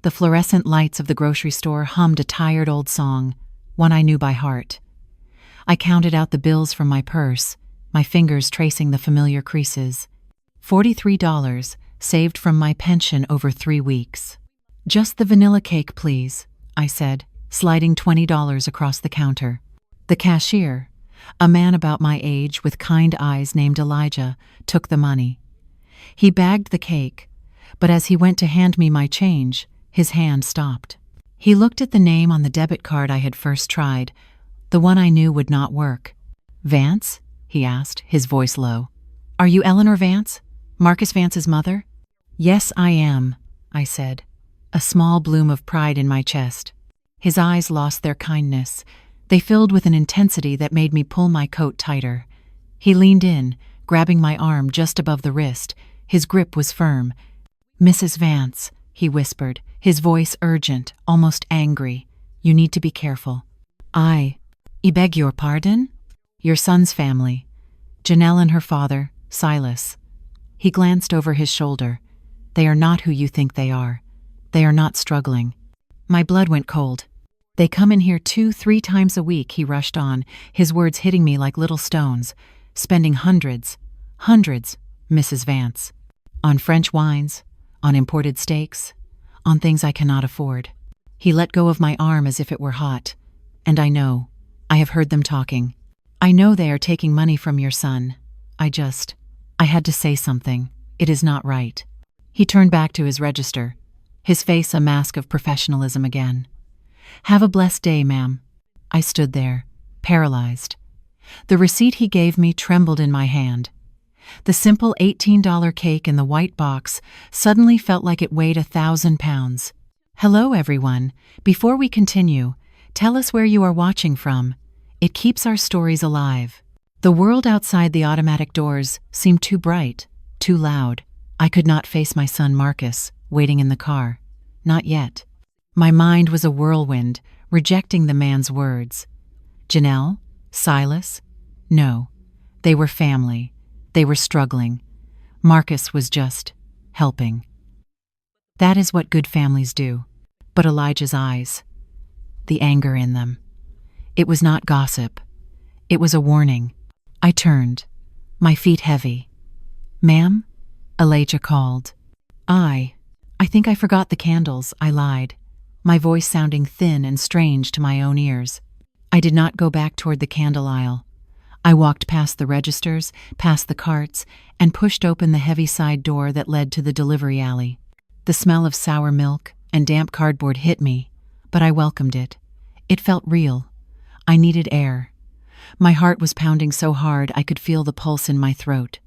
The fluorescent lights of the grocery store hummed a tired old song, one I knew by heart. I counted out the bills from my purse, my fingers tracing the familiar creases. $43, saved from my pension over 3 weeks. "Just the vanilla cake, please," I said, sliding $20 across the counter. The cashier, a man about my age with kind eyes named Elijah, took the money. He bagged the cake, but as he went to hand me my change, his hand stopped. He looked at the name on the debit card I had first tried, the one I knew would not work. "Vance?" he asked, his voice low. "Are you Eleanor Vance? Marcus Vance's mother?" "Yes, I am," I said, a small bloom of pride in my chest. His eyes lost their kindness. They filled with an intensity that made me pull my coat tighter. He leaned in, grabbing my arm just above the wrist. His grip was firm. "Mrs. Vance," he whispered, his voice urgent, almost angry. "You need to be careful." I beg your pardon? "Your son's family. Janelle and her father, Silas." He glanced over his shoulder. "They are not who you think they are. They are not struggling." My blood went cold. "They come in here 2-3 times a week," he rushed on, his words hitting me like little stones, "spending hundreds, Mrs. Vance, on French wines, on imported steaks, on things I cannot afford." He let go of my arm as if it were hot. "And I have heard them talking. I know they are taking money from your son. I had to say something. It is not right." He turned back to his register, his face a mask of professionalism again. "Have a blessed day, ma'am." I stood there, paralyzed. The receipt he gave me trembled in my hand. The simple $18 cake in the white box suddenly felt like it weighed 1,000 pounds. "Hello, everyone. Before we continue, tell us where you are watching from. It keeps our stories alive." The world outside the automatic doors seemed too bright, too loud. I could not face my son Marcus, waiting in the car. Not yet. My mind was a whirlwind, rejecting the man's words. Janelle? Silas? No. They were family. They were struggling. Marcus was just helping. That is what good families do. But Elijah's eyes, the anger in them. It was not gossip. It was a warning. I turned, my feet heavy. "Ma'am?" Elijah called. I think I forgot the candles," I lied, my voice sounding thin and strange to my own ears. I did not go back toward the candle aisle. I walked past the registers, past the carts, and pushed open the heavy side door that led to the delivery alley. The smell of sour milk and damp cardboard hit me, but I welcomed it. It felt real. I needed air. My heart was pounding so hard I could feel the pulse in my throat.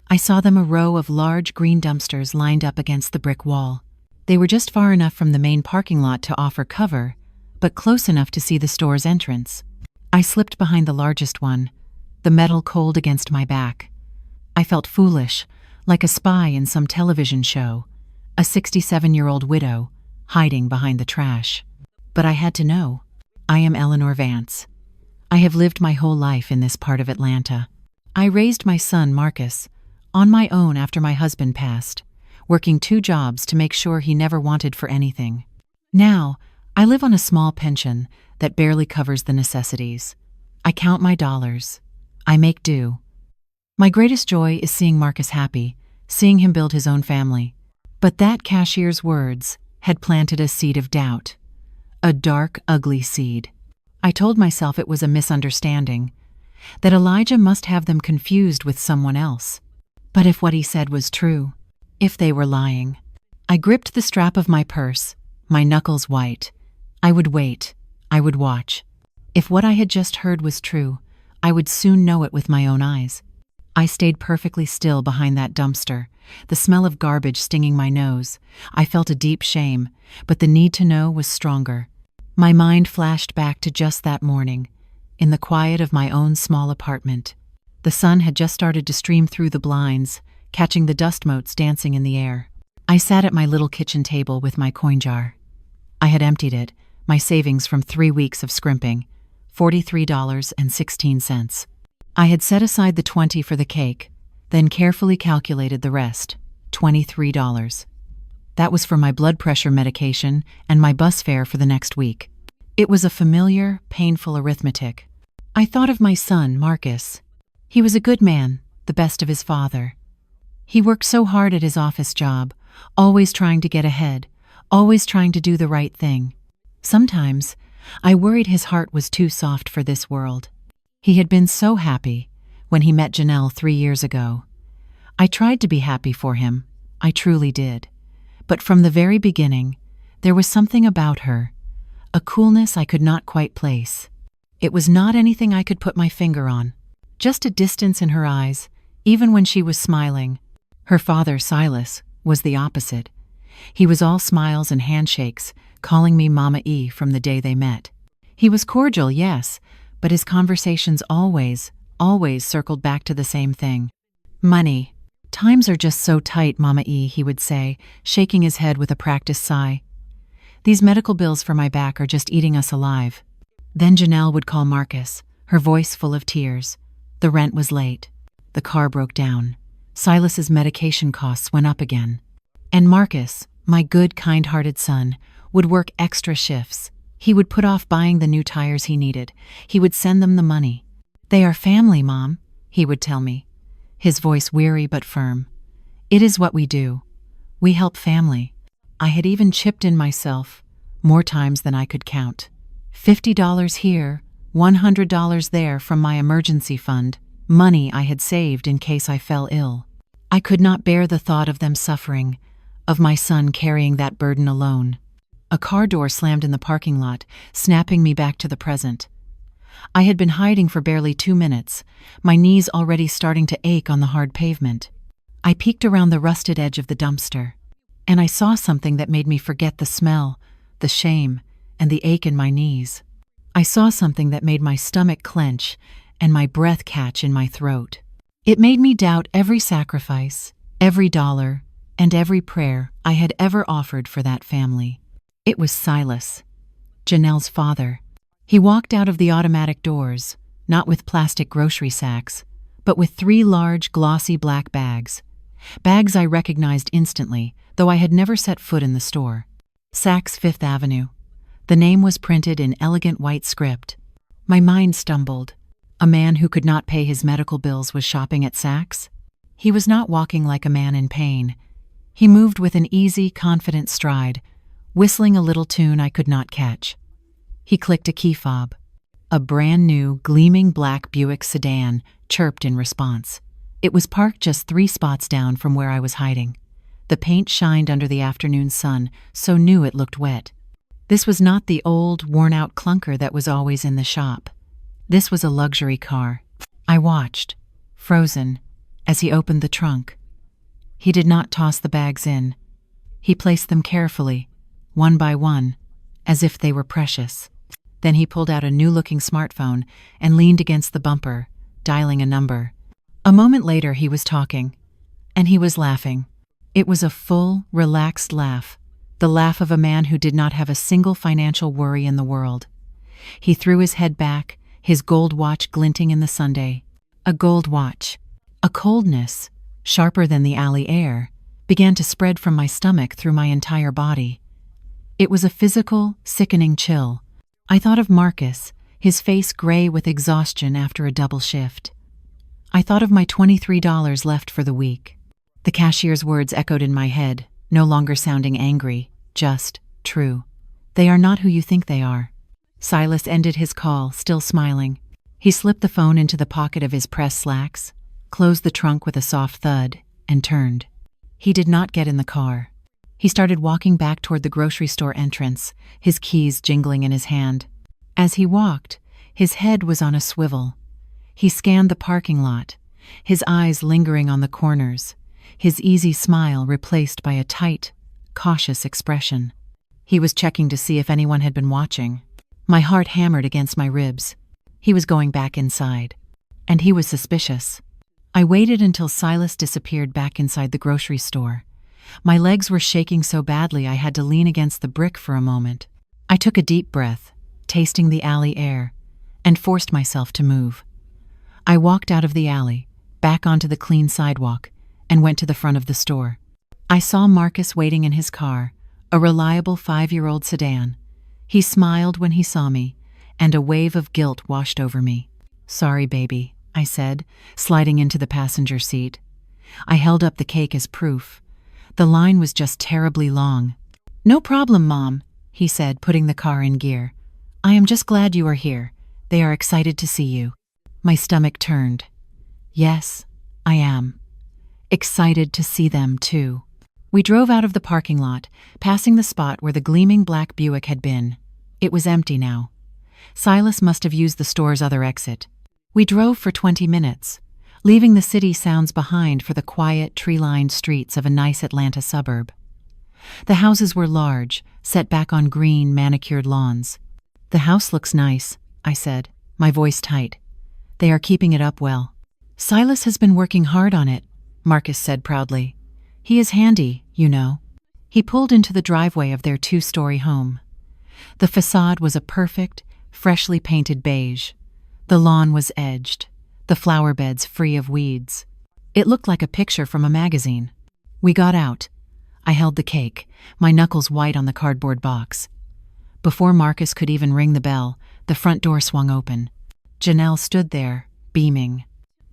I saw them, a row of large green dumpsters lined up against the brick wall. They were just far enough from the main parking lot to offer cover, but close enough to see the store's entrance. I slipped behind the largest one, the metal cold against my back. I felt foolish, like a spy in some television show, a 67-year-old widow, hiding behind the trash. But I had to know. I am Eleanor Vance. I have lived my whole life in this part of Atlanta. I raised my son, Marcus, on my own after my husband passed, working 2 jobs to make sure he never wanted for anything. Now, I live on a small pension that barely covers the necessities. I count my dollars. I make do. My greatest joy is seeing Marcus happy, seeing him build his own family. But that cashier's words had planted a seed of doubt. A dark, ugly seed. I told myself it was a misunderstanding, that Elijah must have them confused with someone else. But if what he said was true, if they were lying, I gripped the strap of my purse, my knuckles white. I would wait. I would watch. If what I had just heard was true, I would soon know it with my own eyes. I stayed perfectly still behind that dumpster, the smell of garbage stinging my nose. I felt a deep shame, but the need to know was stronger. My mind flashed back to just that morning, in the quiet of my own small apartment. The sun had just started to stream through the blinds, catching the dust motes dancing in the air. I sat at my little kitchen table with my coin jar. I had emptied it, my savings from 3 weeks of scrimping, $43.16. I had set aside the $20 for the cake, then carefully calculated the rest, $23. That was for my blood pressure medication and my bus fare for the next week. It was a familiar, painful arithmetic. I thought of my son, Marcus. He was a good man, the best of his father. He worked so hard at his office job, always trying to get ahead, always trying to do the right thing. Sometimes, I worried his heart was too soft for this world. He had been so happy when he met Janelle 3 years ago. I tried to be happy for him, I truly did. But from the very beginning, there was something about her, a coolness I could not quite place. It was not anything I could put my finger on, just a distance in her eyes, even when she was smiling. Her father, Silas, was the opposite. He was all smiles and handshakes, calling me Mama E from the day they met. He was cordial, yes, but his conversations always circled back to the same thing. Money. Times are just so tight, Mama E, he would say, shaking his head with a practiced sigh. These medical bills for my back are just eating us alive. Then Janelle would call Marcus, her voice full of tears. The rent was late. The car broke down. Silas's medication costs went up again. And Marcus, my good, kind-hearted son, would work extra shifts. He would put off buying the new tires he needed. He would send them the money. They are family, Mom, he would tell me, his voice weary but firm. It is what we do. We help family. I had even chipped in myself, more times than I could count. $50 here, $100 there from my emergency fund, money I had saved in case I fell ill. I could not bear the thought of them suffering, of my son carrying that burden alone. A car door slammed in the parking lot, snapping me back to the present. I had been hiding for barely 2 minutes, my knees already starting to ache on the hard pavement. I peeked around the rusted edge of the dumpster, and I saw something that made me forget the smell, the shame, and the ache in my knees. I saw something that made my stomach clench and my breath catch in my throat. It made me doubt every sacrifice, every dollar, and every prayer I had ever offered for that family. It was Silas, Janelle's father. He walked out of the automatic doors, not with plastic grocery sacks, but with 3 large, glossy black bags. Bags I recognized instantly, though I had never set foot in the store. Saks Fifth Avenue. The name was printed in elegant white script. My mind stumbled. A man who could not pay his medical bills was shopping at Saks? He was not walking like a man in pain. He moved with an easy, confident stride, whistling a little tune I could not catch. He clicked a key fob. A brand new, gleaming black Buick sedan chirped in response. It was parked just 3 spots down from where I was hiding. The paint shined under the afternoon sun, so new it looked wet. This was not the old, worn-out clunker that was always in the shop. This was a luxury car. I watched, frozen, as he opened the trunk. He did not toss the bags in. He placed them carefully, one by one, as if they were precious. Then he pulled out a new-looking smartphone and leaned against the bumper, dialing a number. A moment later he was talking, and he was laughing. It was a full, relaxed laugh, the laugh of a man who did not have a single financial worry in the world. He threw his head back, his gold watch glinting in the sunday. A gold watch. A coldness, sharper than the alley air, began to spread from my stomach through my entire body. It was a physical, sickening chill. I thought of Marcus, his face gray with exhaustion after a double shift. I thought of my $23 left for the week. The cashier's words echoed in my head, no longer sounding angry, just true. They are not who you think they are. Silas ended his call, still smiling. He slipped the phone into the pocket of his press slacks, closed the trunk with a soft thud, and turned. He did not get in the car. He started walking back toward the grocery store entrance, his keys jingling in his hand. As he walked, his head was on a swivel. He scanned the parking lot, his eyes lingering on the corners, his easy smile replaced by a tight, cautious expression. He was checking to see if anyone had been watching. My heart hammered against my ribs. He was going back inside. And he was suspicious. I waited until Silas disappeared back inside the grocery store. My legs were shaking so badly I had to lean against the brick for a moment. I took a deep breath, tasting the alley air, and forced myself to move. I walked out of the alley, back onto the clean sidewalk, and went to the front of the store. I saw Marcus waiting in his car, a reliable 5-year-old sedan. He smiled when he saw me, and a wave of guilt washed over me. "Sorry, baby," I said, sliding into the passenger seat. I held up the cake as proof. The line was just terribly long. "No problem, Mom," he said, putting the car in gear. "I am just glad you are here. They are excited to see you." My stomach turned. Yes, I am. Excited to see them, too. We drove out of the parking lot, passing the spot where the gleaming black Buick had been. It was empty now. Silas must have used the store's other exit. We drove for 20 minutes, leaving the city sounds behind for the quiet, tree-lined streets of a nice Atlanta suburb. The houses were large, set back on green, manicured lawns. "The house looks nice," I said, my voice tight. "They are keeping it up well." "Silas has been working hard on it," Marcus said proudly. "He is handy, you know." He pulled into the driveway of their 2-story home. The facade was a perfect, freshly painted beige. The lawn was edged, the flower beds free of weeds. It looked like a picture from a magazine. We got out. I held the cake, my knuckles white on the cardboard box. Before Marcus could even ring the bell, the front door swung open. Janelle stood there, beaming.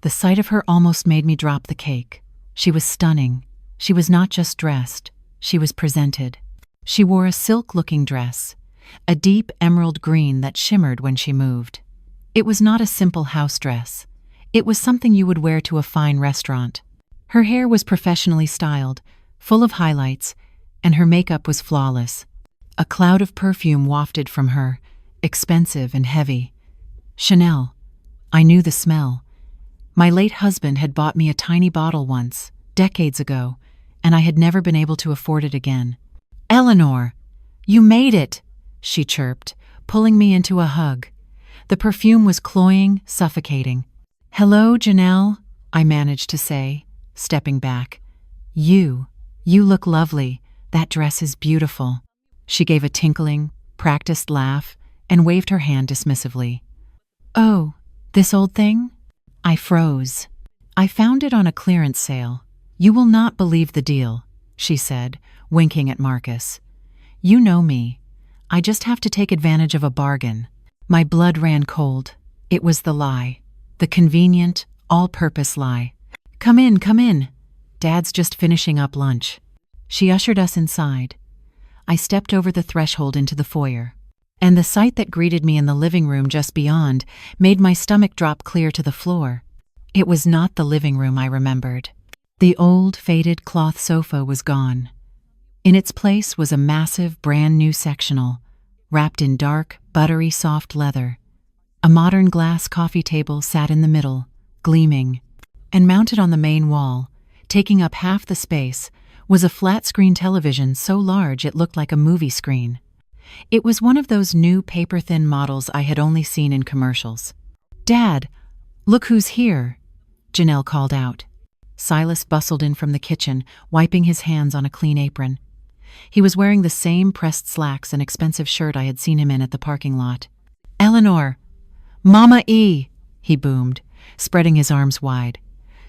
The sight of her almost made me drop the cake. She was stunning. She was not just dressed, she was presented. She wore a silk-looking dress, a deep emerald green that shimmered when she moved. It was not a simple house dress. It was something you would wear to a fine restaurant. Her hair was professionally styled, full of highlights, and her makeup was flawless. A cloud of perfume wafted from her, expensive and heavy. Chanel. I knew the smell. My late husband had bought me a tiny bottle once, decades ago, and I had never been able to afford it again. "Eleanor, you made it," she chirped, pulling me into a hug. The perfume was cloying, suffocating. "Hello, Janelle," I managed to say, stepping back. You look lovely. That dress is beautiful." She gave a tinkling, practiced laugh and waved her hand dismissively. "Oh, this old thing?" I froze. "I found it on a clearance sale. You will not believe the deal," she said, winking at Marcus. "You know me. I just have to take advantage of a bargain." My blood ran cold. It was the lie. The convenient, all-purpose lie. Come in. Dad's just finishing up lunch." She ushered us inside. I stepped over the threshold into the foyer, and the sight that greeted me in the living room just beyond made my stomach drop clear to the floor. It was not the living room I remembered. The old, faded cloth sofa was gone. In its place was a massive, brand-new sectional, wrapped in dark, buttery soft leather. A modern glass coffee table sat in the middle, gleaming, and mounted on the main wall, taking up half the space, was a flat-screen television so large it looked like a movie screen. It was one of those new paper-thin models I had only seen in commercials. "Dad, look who's here," Janelle called out. Silas bustled in from the kitchen, wiping his hands on a clean apron. He was wearing the same pressed slacks and expensive shirt I had seen him in at the parking lot. "Eleanor, Mama E," he boomed, spreading his arms wide.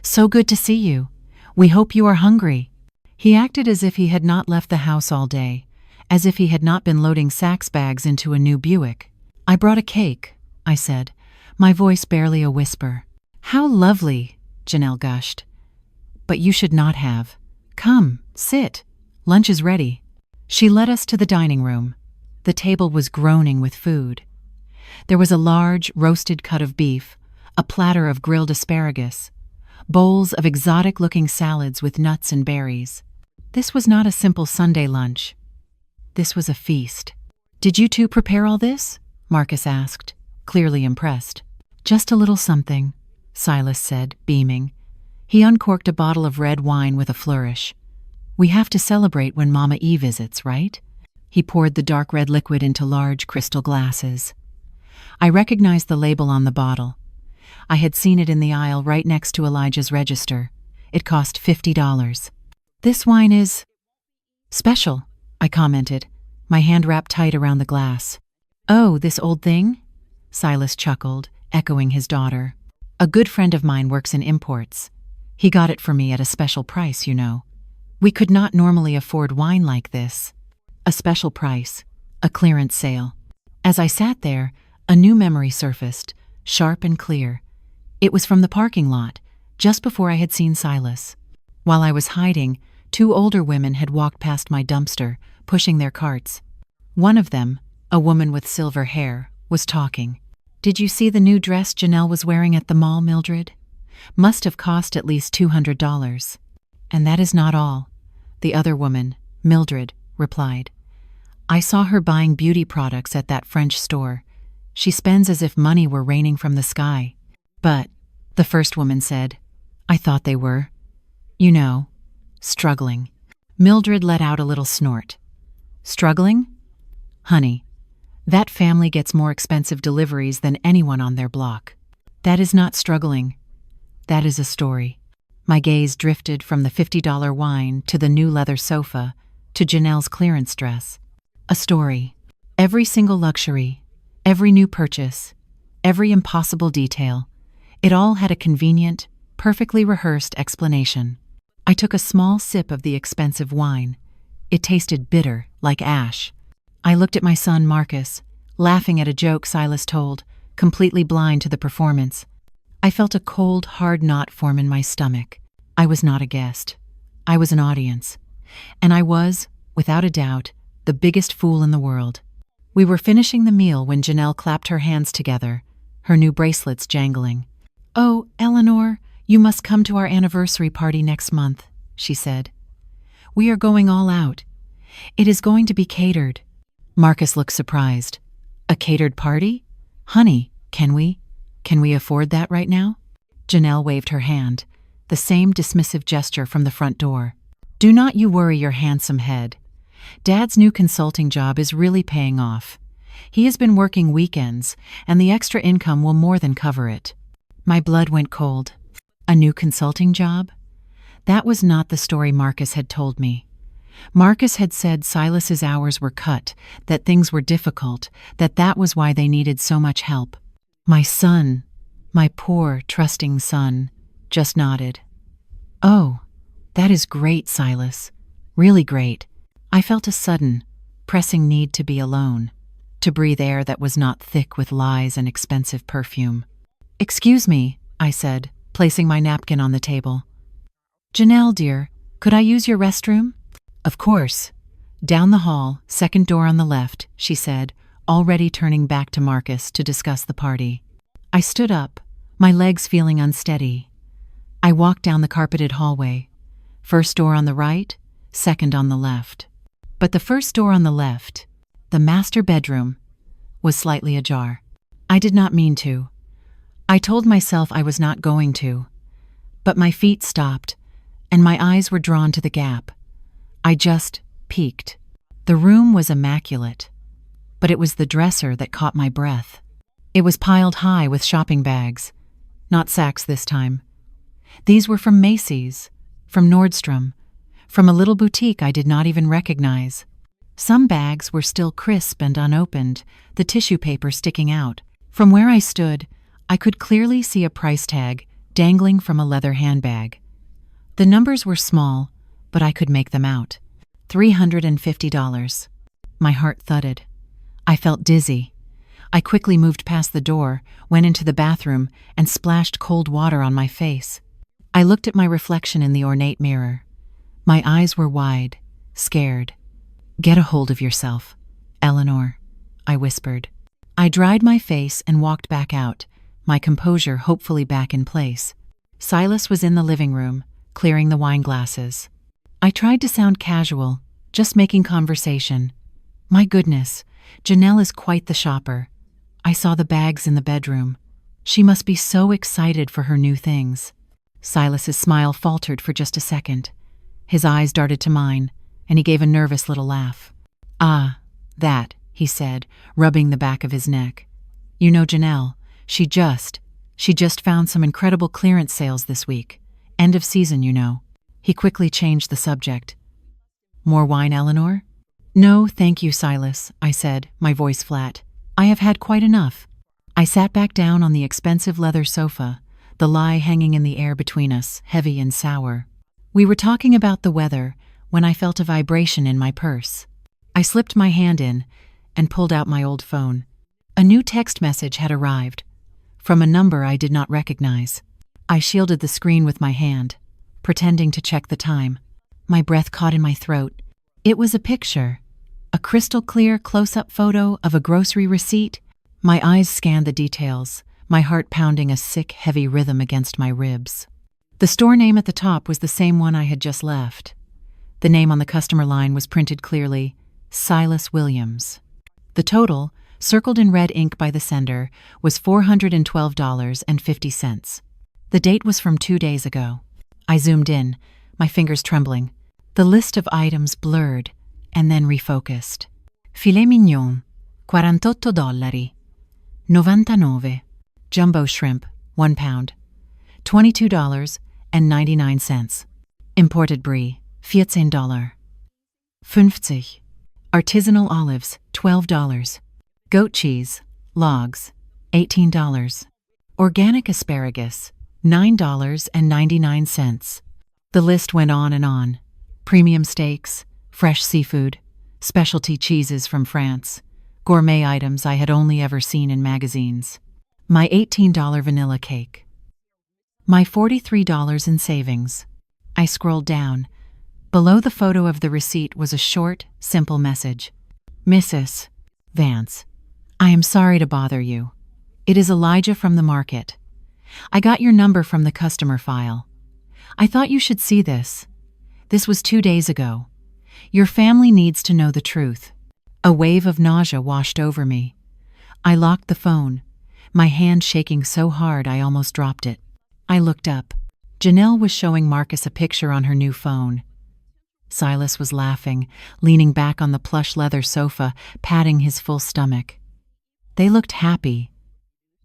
"So good to see you. We hope you are hungry." He acted as if he had not left the house all day, as if he had not been loading Saks bags into a new Buick. "I brought a cake," I said, my voice barely a whisper. "How lovely," Janelle gushed. "But you should not have. Come, sit. Lunch is ready." She led us to the dining room. The table was groaning with food. There was a large, roasted cut of beef, a platter of grilled asparagus, bowls of exotic-looking salads with nuts and berries. This was not a simple Sunday lunch. This was a feast. "Did you two prepare all this?" Marcus asked, clearly impressed. "Just a little something," Silas said, beaming. He uncorked a bottle of red wine with a flourish. "We have to celebrate when Mama E visits, right?" He poured the dark red liquid into large crystal glasses. I recognized the label on the bottle. I had seen it in the aisle right next to Elijah's register. It cost $50. "This wine is special," I commented, my hand wrapped tight around the glass. "Oh, this old thing?" Silas chuckled, echoing his daughter. "A good friend of mine works in imports. He got it for me at a special price, you know. We could not normally afford wine like this. A special price, a clearance sale. As I sat there, a new memory surfaced, sharp and clear. It was from the parking lot, just before I had seen Silas. While I was hiding, 2 older women had walked past my dumpster, pushing their carts. One of them, a woman with silver hair, was talking. "Did you see the new dress Janelle was wearing at the mall, Mildred? Must have cost at least $200. And that is not all," the other woman, Mildred, replied. "I saw her buying beauty products at that French store. She spends as if money were raining from the sky." "But," the first woman said, "I thought they were, you know, struggling." Mildred let out a little snort. "Struggling? Honey, that family gets more expensive deliveries than anyone on their block. That is not struggling. That is a story." My gaze drifted from the $50 wine to the new leather sofa to Janelle's clearance dress. A story. Every single luxury, every new purchase, every impossible detail, it all had a convenient, perfectly rehearsed explanation. I took a small sip of the expensive wine. It tasted bitter, like ash. I looked at my son Marcus, laughing at a joke Silas told, completely blind to the performance. I felt a cold, hard knot form in my stomach. I was not a guest. I was an audience. And I was, without a doubt, the biggest fool in the world. We were finishing the meal when Janelle clapped her hands together, her new bracelets jangling. "Oh, Eleanor, you must come to our anniversary party next month," she said. "We are going all out. It is going to be catered." Marcus looked surprised. "A catered party? Honey, can we afford that right now?" Janelle waved her hand, the same dismissive gesture from the front door. "Do not you worry your handsome head. Dad's new consulting job is really paying off. He has been working weekends, and the extra income will more than cover it." My blood went cold. A new consulting job? That was not the story Marcus had told me. Marcus had said Silas's hours were cut, that things were difficult, that was why they needed so much help. My son, my poor, trusting son, just nodded. "Oh, that is great, Silas. Really great." I felt a sudden, pressing need to be alone, to breathe air that was not thick with lies and expensive perfume. "Excuse me," I said, placing my napkin on the table. "Janelle, dear, could I use your restroom?" "Of course. Down the hall, second door on the left," she said, already turning back to Marcus to discuss the party. I stood up, my legs feeling unsteady. I walked down the carpeted hallway. First door on the right, second on the left. But the first door on the left, the master bedroom, was slightly ajar. I did not mean to. I told myself I was not going to. But my feet stopped, and my eyes were drawn to the gap. I just peeked. The room was immaculate, but it was the dresser that caught my breath. It was piled high with shopping bags, not sacks this time. These were from Macy's, from Nordstrom, from a little boutique I did not even recognize. Some bags were still crisp and unopened, the tissue paper sticking out. From where I stood, I could clearly see a price tag dangling from a leather handbag. The numbers were small, but I could make them out. $350. My heart thudded. I felt dizzy. I quickly moved past the door, went into the bathroom, and splashed cold water on my face. I looked at my reflection in the ornate mirror. My eyes were wide, scared. "Get a hold of yourself, Eleanor," I whispered. I dried my face and walked back out, my composure hopefully back in place. Silas was in the living room, clearing the wine glasses. I tried to sound casual, just making conversation. My goodness, Janelle is quite the shopper. I saw the bags in the bedroom. She must be so excited for her new things. Silas's smile faltered for just a second. His eyes darted to mine, and he gave a nervous little laugh. "Ah, that," he said, rubbing the back of his neck. "You know Janelle, she just found some incredible clearance sales this week. End of season, you know." He quickly changed the subject. "More wine, Eleanor?" "No, thank you, Silas," I said, my voice flat. "I have had quite enough." I sat back down on the expensive leather sofa, the lie hanging in the air between us, heavy and sour. We were talking about the weather, when I felt a vibration in my purse. I slipped my hand in and pulled out my old phone. A new text message had arrived, from a number I did not recognize. I shielded the screen with my hand, pretending to check the time. My breath caught in my throat. It was a picture, a crystal-clear close-up photo of a grocery receipt. My eyes scanned the details, my heart pounding a sick, heavy rhythm against my ribs. The store name at the top was the same one I had just left. The name on the customer line was printed clearly, Silas Williams. The total, circled in red ink by the sender, was $412.50. The date was from 2 days ago. I zoomed in, my fingers trembling. The list of items blurred and then refocused. Filet mignon, $48. 99. Jumbo shrimp, 1 pound, $22.99. Imported brie, $14. 50. Artisanal olives, $12. Goat cheese, logs, $18. Organic asparagus, $9.99. The list went on and on. Premium steaks, fresh seafood, specialty cheeses from France, gourmet items I had only ever seen in magazines. My $18 vanilla cake. My $43 in savings. I scrolled down. Below the photo of the receipt was a short, simple message. Mrs. Vance, I am sorry to bother you. It is Elijah from the market. I got your number from the customer file. I thought you should see this. This was 2 days ago. Your family needs to know the truth. A wave of nausea washed over me. I locked the phone, my hand shaking so hard I almost dropped it. I looked up. Janelle was showing Marcus a picture on her new phone. Silas was laughing, leaning back on the plush leather sofa, patting his full stomach. They looked happy.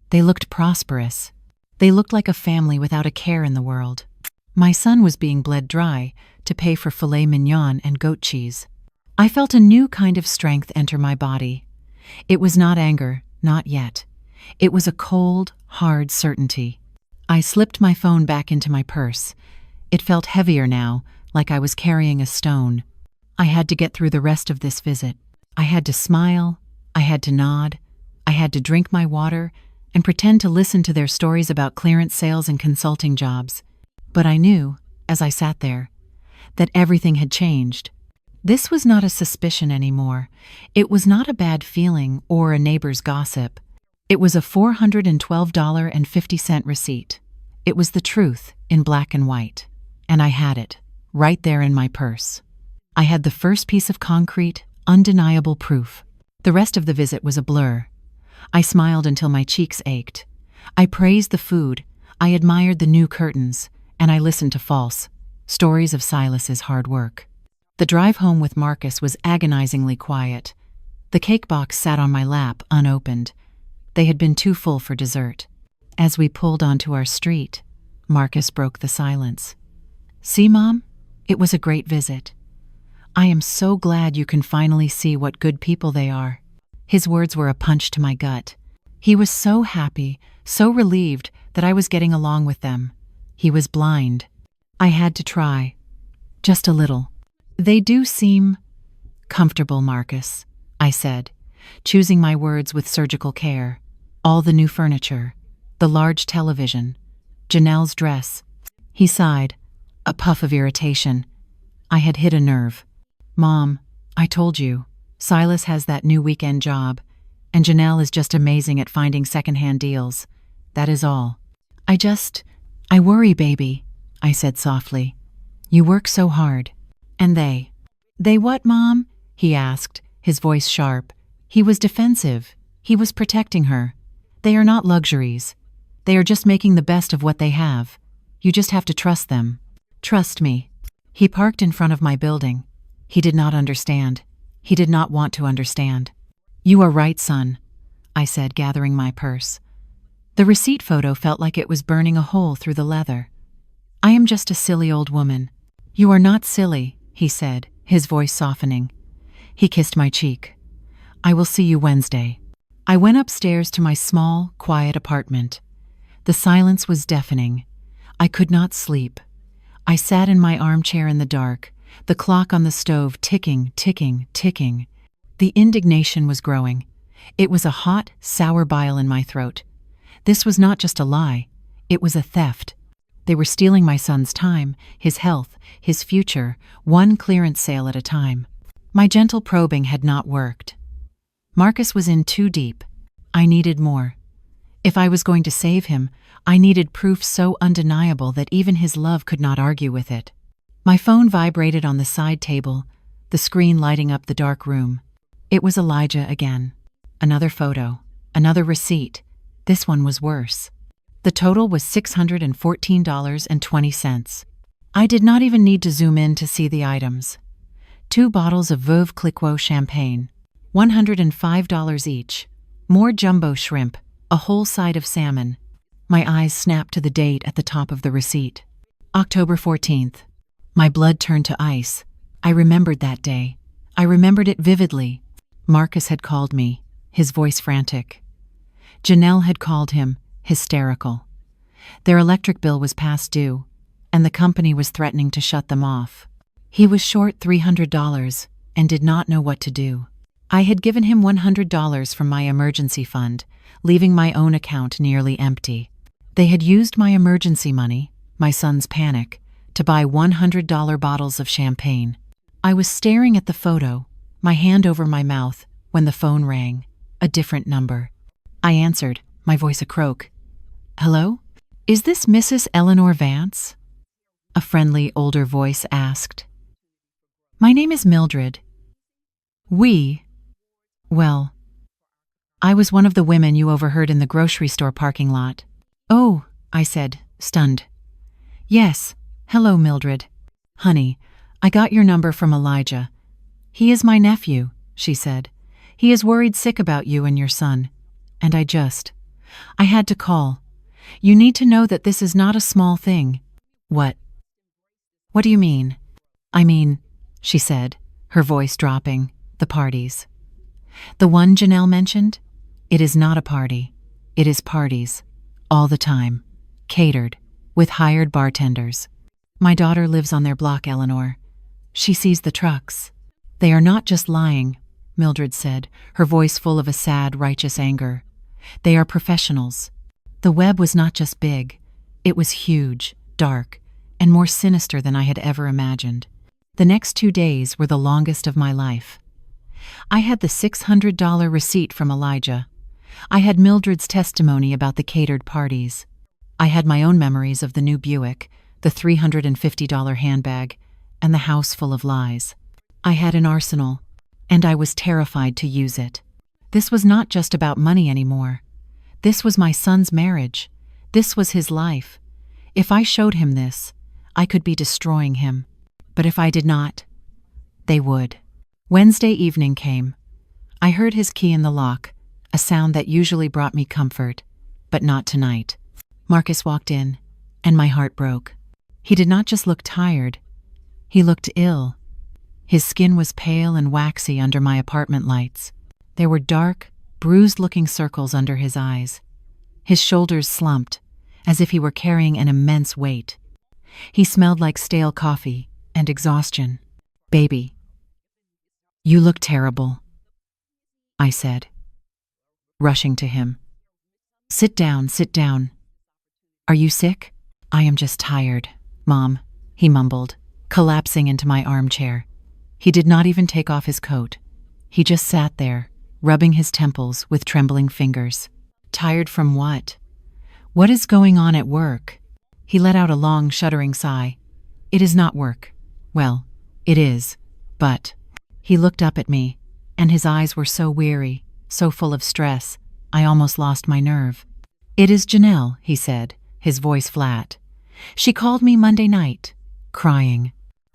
They looked prosperous. They looked like a family without a care in the world. My son was being bled dry to pay for filet mignon and goat cheese. I felt a new kind of strength enter my body. It was not anger, not yet. It was a cold, hard certainty. I slipped my phone back into my purse. It felt heavier now, like I was carrying a stone. I had to get through the rest of this visit. I had to smile. I had to nod. I had to drink my water and pretend to listen to their stories about clearance sales and consulting jobs. But I knew, as I sat there, that everything had changed. This was not a suspicion anymore. It was not a bad feeling or a neighbor's gossip. It was a $412.50 receipt. It was the truth in black and white. And I had it, right there in my purse. I had the first piece of concrete, undeniable proof. The rest of the visit was a blur. I smiled until my cheeks ached. I praised the food, I admired the new curtains, and I listened to false stories of Silas's hard work. The drive home with Marcus was agonizingly quiet. The cake box sat on my lap, unopened. They had been too full for dessert. As we pulled onto our street, Marcus broke the silence. See, Mom? It was a great visit. I am so glad you can finally see what good people they are. His words were a punch to my gut. He was so happy, so relieved that I was getting along with them. He was blind. I had to try. Just a little. They do seem comfortable, Marcus, I said, choosing my words with surgical care. All the new furniture, the large television, Janelle's dress. He sighed, a puff of irritation. I had hit a nerve. Mom, I told you, Silas has that new weekend job, and Janelle is just amazing at finding secondhand deals. That is all. I worry, baby, I said softly. You work so hard. And they what, Mom? He asked, his voice sharp. He was defensive. He was protecting her. They are not luxuries. They are just making the best of what they have. You just have to trust them. Trust me. He parked in front of my building. He did not understand. He did not want to understand. You are right, son, I said, gathering my purse. The receipt photo felt like it was burning a hole through the leather. I am just a silly old woman. You are not silly, he said, his voice softening. He kissed my cheek. I will see you Wednesday. I went upstairs to my small, quiet apartment. The silence was deafening. I could not sleep. I sat in my armchair in the dark, The clock on the stove ticking, ticking, ticking. The indignation was growing. It was a hot, sour bile in my throat. This was not just a lie. It was a theft. They were stealing my son's time, his health, his future, one clearance sale at a time. My gentle probing had not worked. Marcus was in too deep. I needed more. If I was going to save him, I needed proof so undeniable that even his love could not argue with it. My phone vibrated on the side table, the screen lighting up the dark room. It was Elijah again. Another photo, another receipt. This one was worse. The total was $614.20. I did not even need to zoom in to see the items. 2 bottles of Veuve Clicquot champagne, $105 each. More jumbo shrimp, a whole side of salmon. My eyes snapped to the date at the top of the receipt. October 14th. My blood turned to ice. I remembered that day. I remembered it vividly. Marcus had called me, his voice frantic. Janelle had called him, hysterical. Their electric bill was past due, and the company was threatening to shut them off. He was short $300 and did not know what to do. I had given him $100 from my emergency fund, leaving my own account nearly empty. They had used my emergency money, my son's panic, to buy $100 bottles of champagne. I was staring at the photo, my hand over my mouth, when the phone rang. A different number. I answered, my voice a croak. "Hello? Is this Mrs. Eleanor Vance?" A friendly, older voice asked. "My name is Mildred. Well, I was one of the women you overheard in the grocery store parking lot." "Oh," I said, stunned. "Yes. Hello, Mildred. Honey, I got your number from Elijah. He is my nephew," she said. "He is worried sick about you and your son. And I had to call. You need to know that this is not a small thing." What do you mean?" "I mean," she said, her voice dropping, "the parties. The one Janelle mentioned? It is not a party. It is parties. All the time. Catered. With hired bartenders. My daughter lives on their block, Eleanor. She sees the trucks. They are not just lying," Mildred said, her voice full of a sad, righteous anger. "They are professionals. The web was not just big. It was huge, dark, and more sinister than I had ever imagined. The next 2 days were the longest of my life. I had the $600 receipt from Elijah. I had Mildred's testimony about the catered parties. I had my own memories of the new Buick, the $350 handbag, and the house full of lies. I had an arsenal, and I was terrified to use it. This was not just about money anymore. This was my son's marriage. This was his life. If I showed him this, I could be destroying him. But if I did not, they would. Wednesday evening came. I heard his key in the lock, a sound that usually brought me comfort, but not tonight. Marcus walked in, and my heart broke. He did not just look tired. He looked ill. His skin was pale and waxy under my apartment lights. There were dark, bruised-looking circles under his eyes. His shoulders slumped, as if he were carrying an immense weight. He smelled like stale coffee and exhaustion. "Baby, you look terrible," I said, rushing to him. Sit down. Are you sick?" "I am just tired, Mom," he mumbled, collapsing into my armchair. He did not even take off his coat. He just sat there, rubbing his temples with trembling fingers. "Tired from what? What is going on at work?" He let out a long, shuddering sigh. "It is not work. Well, it is, but..." He looked up at me, and his eyes were so weary, so full of stress, I almost lost my nerve. "It is Janelle," he said, his voice flat. "She called me Monday night, crying."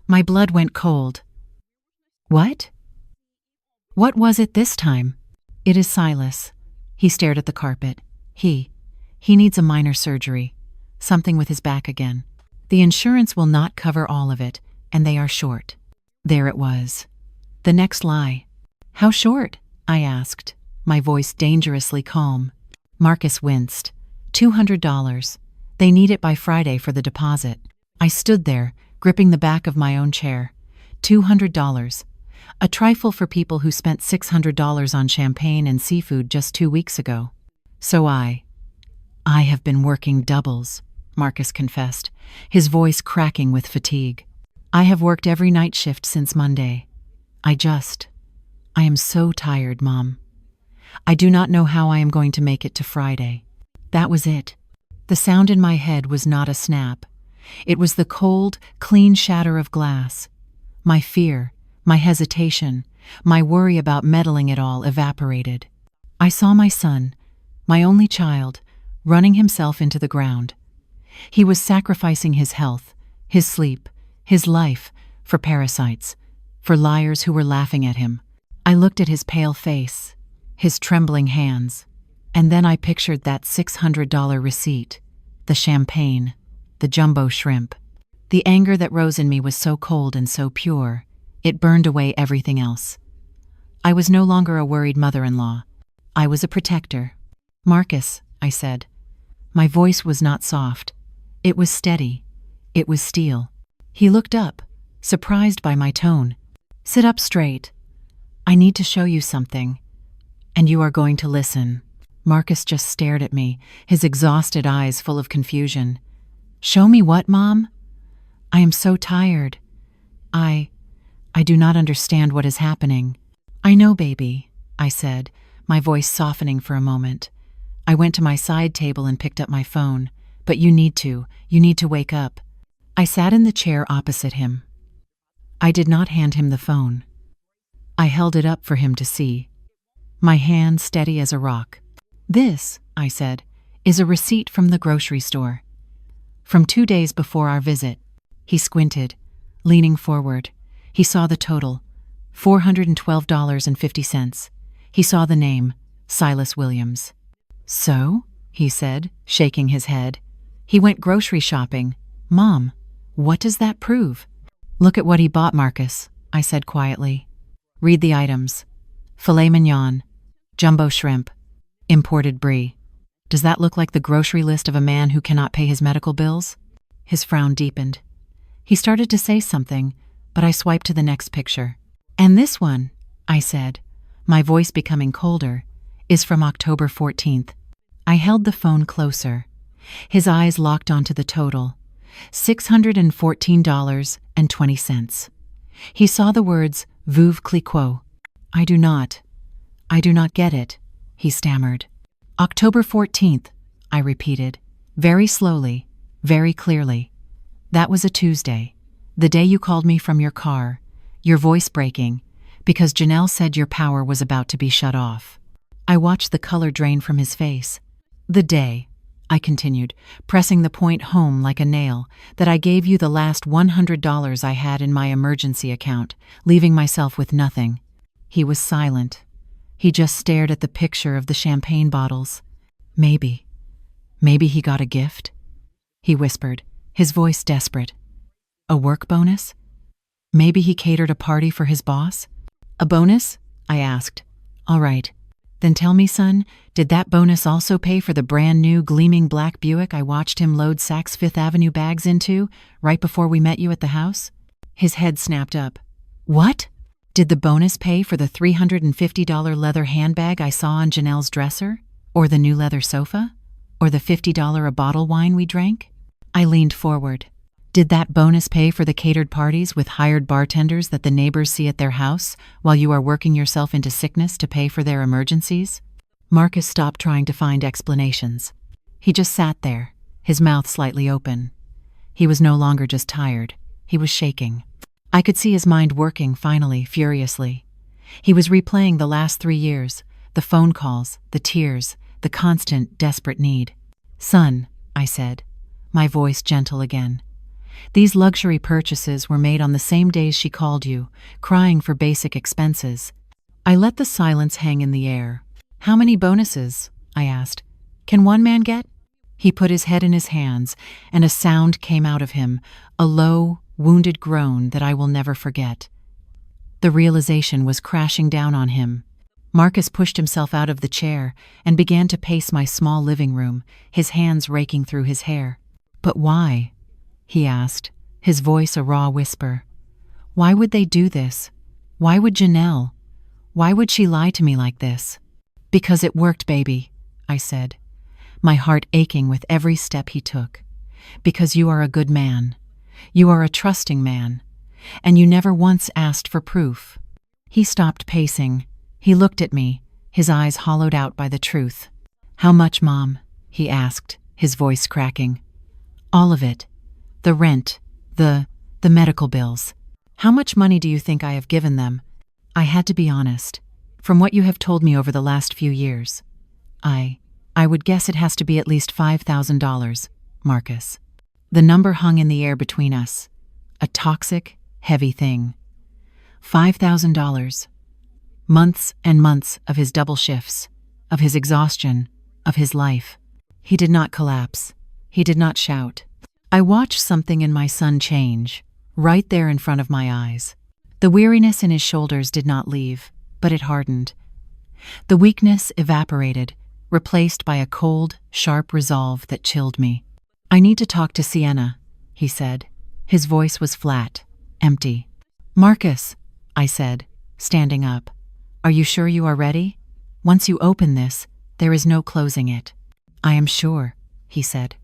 My blood went cold. "What? What was it this time?" "It is Silas." He stared at the carpet. He needs a minor surgery. Something with his back again. The insurance will not cover all of it, and they are short." There it was. The next lie. "How short?" I asked, my voice dangerously calm. Marcus winced. $200. They need it by Friday for the deposit. I stood there, gripping the back of my own chair. $200. A trifle for people who spent $600 on champagne and seafood just 2 weeks ago. So I have been working doubles, Marcus confessed, his voice cracking with fatigue. I have worked every night shift since Monday. I am so tired, Mom. I do not know how I am going to make it to Friday. That was it. The sound in my head was not a snap. It was the cold, clean shatter of glass. My fear, my hesitation, my worry about meddling it all evaporated. I saw my son, my only child, running himself into the ground. He was sacrificing his health, his sleep, his life, for parasites, for liars who were laughing at him. I looked at his pale face, his trembling hands, and then I pictured that $600 receipt, the champagne, the jumbo shrimp. The anger that rose in me was so cold and so pure, it burned away everything else. I was no longer a worried mother-in-law. I was a protector. Marcus, I said. My voice was not soft. It was steady. It was steel. He looked up, surprised by my tone. Sit up straight. I need to show you something. And you are going to listen. Marcus just stared at me, his exhausted eyes full of confusion. Show me what, Mom? I am so tired. I do not understand what is happening. I know, baby, I said, my voice softening for a moment. I went to my side table and picked up my phone. But you need to wake up. I sat in the chair opposite him. I did not hand him the phone. I held it up for him to see, my hand steady as a rock. This, I said, is a receipt from the grocery store. From 2 days before our visit. He squinted, leaning forward. He saw the total, $412.50. He saw the name, Silas Williams. So? He said, shaking his head. He went grocery shopping. Mom, what does that prove? Look at what he bought, Marcus, I said quietly. Read the items. Filet mignon, jumbo shrimp, imported brie. Does that look like the grocery list of a man who cannot pay his medical bills? His frown deepened. He started to say something, but I swiped to the next picture. And this one, I said, my voice becoming colder, is from October 14th. I held the phone closer. His eyes locked onto the total, $614.20. He saw the words, Veuve Clicquot. I do not get it, he stammered. October 14th, I repeated, very slowly, very clearly. That was a Tuesday, the day you called me from your car, your voice breaking, because Janelle said your power was about to be shut off. I watched the color drain from his face. The day, I continued, pressing the point home like a nail, that I gave you the last $100 I had in my emergency account, leaving myself with nothing. He was silent. He just stared at the picture of the champagne bottles. Maybe he got a gift? He whispered, his voice desperate. A work bonus? Maybe he catered a party for his boss? A bonus? I asked. All right. Then tell me, son, did that bonus also pay for the brand new gleaming black Buick I watched him load Saks Fifth Avenue bags into right before we met you at the house? His head snapped up. What? Did the bonus pay for the $350 leather handbag I saw on Janelle's dresser? Or the new leather sofa? Or the $50 a bottle wine we drank? I leaned forward. Did that bonus pay for the catered parties with hired bartenders that the neighbors see at their house while you are working yourself into sickness to pay for their emergencies? Marcus stopped trying to find explanations. He just sat there, his mouth slightly open. He was no longer just tired. He was shaking. I could see his mind working, finally, furiously. He was replaying the last 3 years, the phone calls, the tears, the constant, desperate need. Son, I said, my voice gentle again. These luxury purchases were made on the same days she called you, crying for basic expenses. I let the silence hang in the air. How many bonuses? I asked. Can one man get? He put his head in his hands, and a sound came out of him, a low, wounded groan that I will never forget. The realization was crashing down on him. Marcus pushed himself out of the chair and began to pace my small living room, his hands raking through his hair. But why? He asked, his voice a raw whisper. Why would they do this? Why would Janelle? Why would she lie to me like this? Because it worked, baby, I said, my heart aching with every step he took. Because you are a good man. You are a trusting man. And you never once asked for proof. He stopped pacing. He looked at me, his eyes hollowed out by the truth. How much, Mom? He asked, his voice cracking. All of it. The rent, the medical bills. How much money do you think I have given them? I had to be honest. From what you have told me over the last few years, I would guess it has to be at least $5,000, Marcus. The number hung in the air between us, a toxic, heavy thing. $5,000. Months and months of his double shifts, of his exhaustion, of his life. He did not collapse. He did not shout. I watched something in my son change, right there in front of my eyes. The weariness in his shoulders did not leave, but it hardened. The weakness evaporated, replaced by a cold, sharp resolve that chilled me. I need to talk to Sienna, he said. His voice was flat, empty. Marcus, I said, standing up. Are you sure you are ready? Once you open this, there is no closing it. I am sure, he said.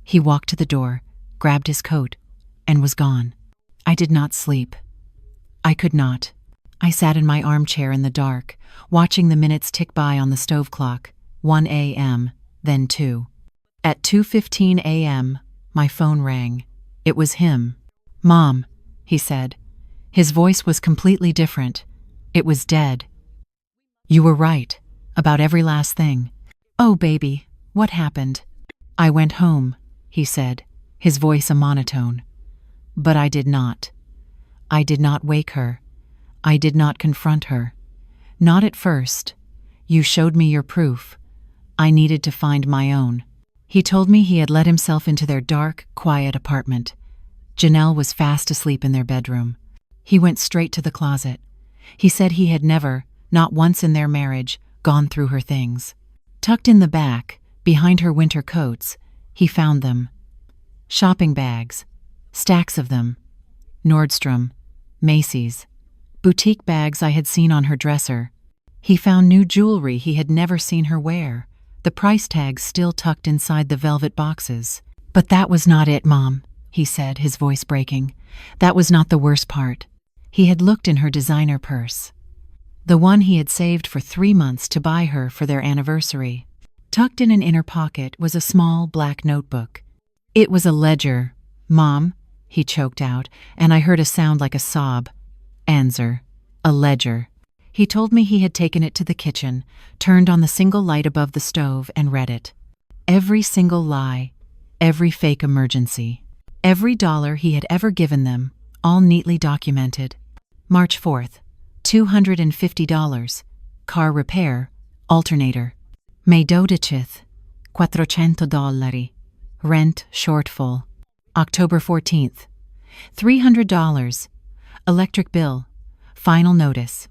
He walked to the door, grabbed his coat, and was gone. I did not sleep. I could not. I sat in my armchair in the dark, watching the minutes tick by on the stove clock. 1 a.m., then 2. At 2:15 a.m., my phone rang. It was him. Mom, he said. His voice was completely different. It was dead. You were right, about every last thing. Oh, baby, what happened? I went home, he said, his voice a monotone. But I did not. I did not wake her. I did not confront her. Not at first. You showed me your proof. I needed to find my own. He told me he had let himself into their dark, quiet apartment. Janelle was fast asleep in their bedroom. He went straight to the closet. He said he had never, not once in their marriage, gone through her things. Tucked in the back, behind her winter coats, he found them. Shopping bags, stacks of them. Nordstrom, Macy's, boutique bags I had seen on her dresser. He found new jewelry he had never seen her wear, the price tags still tucked inside the velvet boxes. But that was not it, Mom, he said, his voice breaking. That was not the worst part. He had looked in her designer purse. The one he had saved for 3 months to buy her for their anniversary. Tucked in an inner pocket was a small black notebook. It was a ledger. Mom, he choked out, and I heard a sound like a sob. Answer. A ledger. He told me he had taken it to the kitchen, turned on the single light above the stove, and read it. Every single lie, every fake emergency, every dollar he had ever given them, all neatly documented. March 4th, $250. Car repair, alternator. May 12th, $400. Rent shortfall. October 14th, $300. Electric bill. Final notice.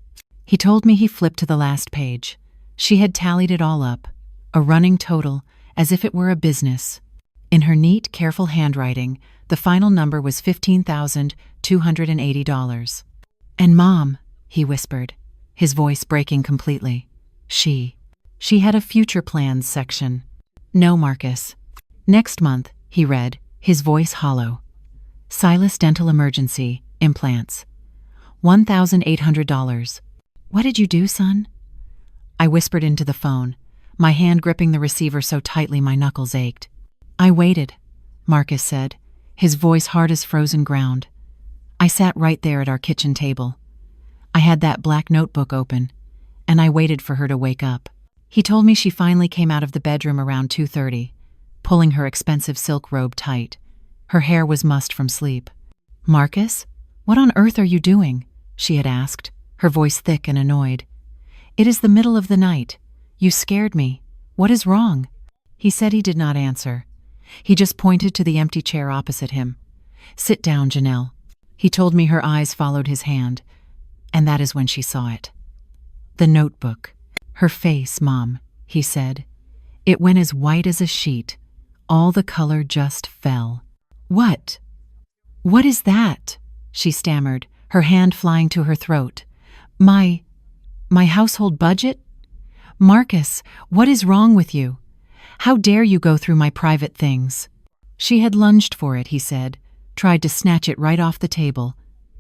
He told me he flipped to the last page. She had tallied it all up, a running total, as if it were a business. In her neat, careful handwriting, the final number was $15,280. And Mom, he whispered, his voice breaking completely. She had a future plans section. No, Marcus. Next month, he read, his voice hollow. Silas Dental Emergency, implants. $1,800. What did you do, son? I whispered into the phone, my hand gripping the receiver so tightly my knuckles ached. I waited, Marcus said, his voice hard as frozen ground. I sat right there at our kitchen table. I had that black notebook open, and I waited for her to wake up. He told me she finally came out of the bedroom around 2:30, pulling her expensive silk robe tight. Her hair was mussed from sleep. Marcus, what on earth are you doing? She had asked, her voice thick and annoyed. It is the middle of the night. You scared me. What is wrong? He said he did not answer. He just pointed to the empty chair opposite him. Sit down, Janelle. He told me her eyes followed his hand, and that is when she saw it. The notebook. Her face, Mom, he said. It went as white as a sheet. All the color just fell. What? What is that? She stammered, her hand flying to her throat. My household budget? Marcus, what is wrong with you? How dare you go through my private things? She had lunged for it, he said, tried to snatch it right off the table.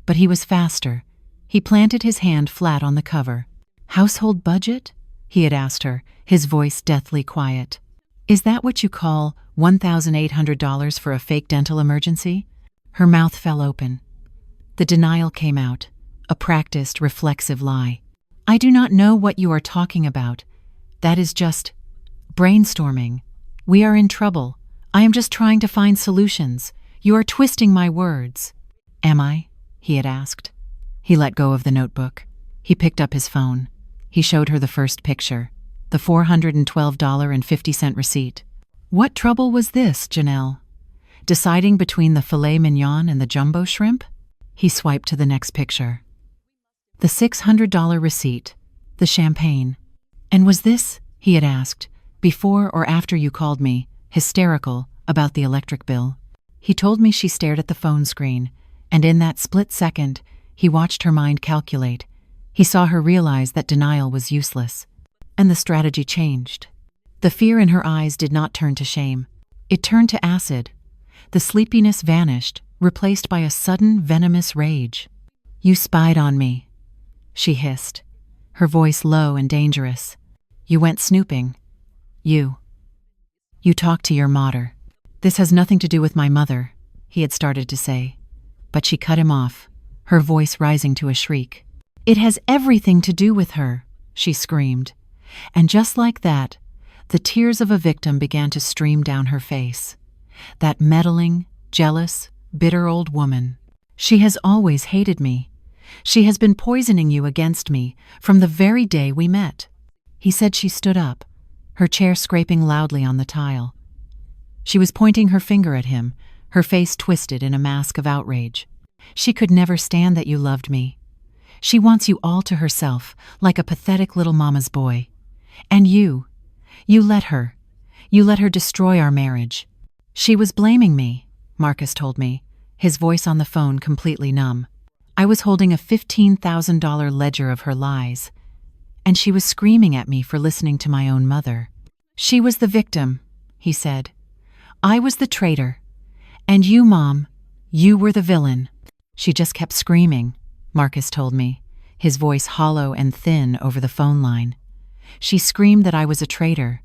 But he was faster. He planted his hand flat on the cover. Household budget? He had asked her, his voice deathly quiet. Is that what you call $1,800 for a fake dental emergency? Her mouth fell open. The denial came out, a practiced, reflexive lie. I do not know what you are talking about. That is just brainstorming. We are in trouble. I am just trying to find solutions. You are twisting my words. Am I? He had asked. He let go of the notebook. He picked up his phone. He showed her the first picture, the $412.50 receipt. What trouble was this, Janelle? Deciding between the filet mignon and the jumbo shrimp? He swiped to the next picture. The $600 receipt, the champagne. And was this, he had asked, before or after you called me, hysterical, about the electric bill? He told me. She stared at the phone screen, and in that split second, he watched her mind calculate. He saw her realize that denial was useless. And the strategy changed. The fear in her eyes did not turn to shame. It turned to acid. The sleepiness vanished, replaced by a sudden, venomous rage. You spied on me, she hissed, her voice low and dangerous. You went snooping. You talked to your mater. This has nothing to do with my mother, he had started to say. But she cut him off, her voice rising to a shriek. It has everything to do with her, she screamed. And just like that, the tears of a victim began to stream down her face. That meddling, jealous, bitter old woman. She has always hated me. She has been poisoning you against me from the very day we met. He said. She stood up, her chair scraping loudly on the tile. She was pointing her finger at him, her face twisted in a mask of outrage. She could never stand that you loved me. She wants you all to herself, like a pathetic little mama's boy. And you let her. You let her destroy our marriage. She was blaming me, Marcus told me, his voice on the phone completely numb. I was holding a $15,000 ledger of her lies, and she was screaming at me for listening to my own mother. She was the victim, he said. I was the traitor. And you, Mom, you were the villain. She just kept screaming, Marcus told me, his voice hollow and thin over the phone line. She screamed that I was a traitor,